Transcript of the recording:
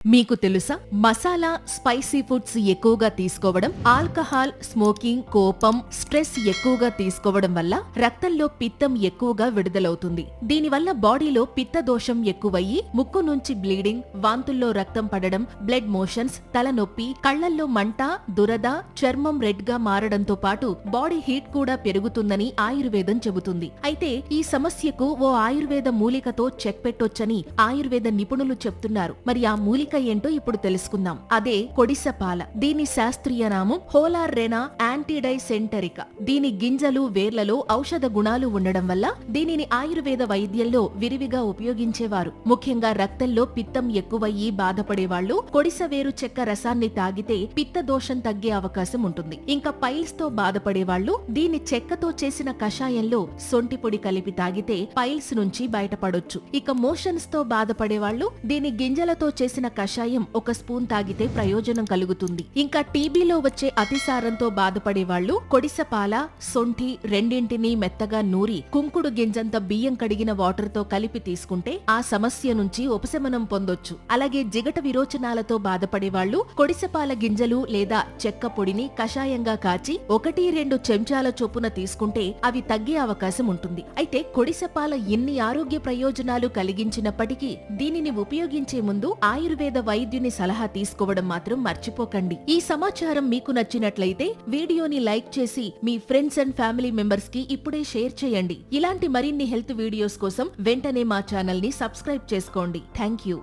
మీకు తెలుసా, masala, spicy foods ఎక్కువగా తీసుకోవడం, ఆల్కహాల్, స్మోకింగ్, కోపం, స్ట్రెస్ ఎక్కువగా తీసుకోవడం వల్ల రక్తంలో పిత్తం ఎక్కువగా విడుదలవుతుంది. దీనివల్ల బాడీలో పిత్త దోషం ఎక్కువయ్యి ముక్కు నుంచి బ్లీడింగ్, వాంతుల్లో రక్తం పడడం, బ్లడ్ మోషన్స్, తలనొప్పి, కళ్లల్లో మంట, దురద, చర్మం రెడ్ గా మారడంతో పాటు బాడీ హీట్ కూడా పెరుగుతుందని ఆయుర్వేదం చెబుతుంది. అయితే ఈ సమస్యకు ఓ ఆయుర్వేద మూలికతో చెక్ పెట్టొచ్చని ఆయుర్వేద నిపుణులు చెప్తున్నారు. మరి ఆ మూలిక ఏంటో ఇప్పుడు తెలుసుకుందాం. అదే కొడిసపాల. దీని శాస్త్రీయ నామం హోలార్రెనా యాంటీడైసెంటరికా. దీని గింజలు, వేర్లలో ఔషధ గుణాలు ఉండడం వల్ల దీనిని ఆయుర్వేద వైద్యంలో విరివిగా ఉపయోగించేవారు. ముఖ్యంగా రక్తంలో పిత్తం ఎక్కువయ్యి బాధపడేవాళ్లు కొడిసవేరు చెక్క రసాన్ని తాగితే పిత్త దోషం తగ్గే అవకాశం ఉంటుంది. ఇంకా పైల్స్ తో బాధపడేవాళ్లు దీని చెక్కతో చేసిన కషాయంలో సొంటి పొడి కలిపి తాగితే పైల్స్ నుంచి బయటపడొచ్చు. ఇక మోషన్స్ తో బాధపడేవాళ్లు దీని గింజలతో చేసిన కషాయం ఒక స్పూన్ తాగితే ప్రయోజనం కలుగుతుంది. ఇంకా టీబీలో వచ్చే అతిసారంతో బాధపడేవాళ్లు కొడిసపాల, సొంఠి రెండింటినీ మెత్తగా నూరి కుంకుడు గింజంత బియ్యం కడిగిన వాటర్ తో కలిపి తీసుకుంటే ఆ సమస్య నుంచి ఉపశమనం పొందొచ్చు. అలాగే జిగట విరోచనాలతో బాధపడేవాళ్లు కొడిసపాల గింజలు లేదా చెక్క పొడిని కషాయంగా కాచి 1-2 చెంచాల చొప్పున తీసుకుంటే అవి తగ్గే అవకాశం ఉంటుంది. అయితే కొడిసపాల ఎన్ని ఆరోగ్య ప్రయోజనాలు కలిగించినప్పటికీ దీనిని ఉపయోగించే ముందు ఆయుర్వేద వైద్యుని సలహా తీసుకోవడం మాత్రం మర్చిపోకండి. ఈ సమాచారం మీకు నచ్చినట్లయితే వీడియోని లైక్ చేసి మీ ఫ్రెండ్స్ అండ్ ఫ్యామిలీ మెంబర్స్ కి ఇప్పుడే షేర్ చేయండి. ఇలాంటి మరిన్ని హెల్త్ వీడియోస్ కోసం వెంటనే మా ఛానల్ ని సబ్స్క్రైబ్ చేసుకోండి. Thank you.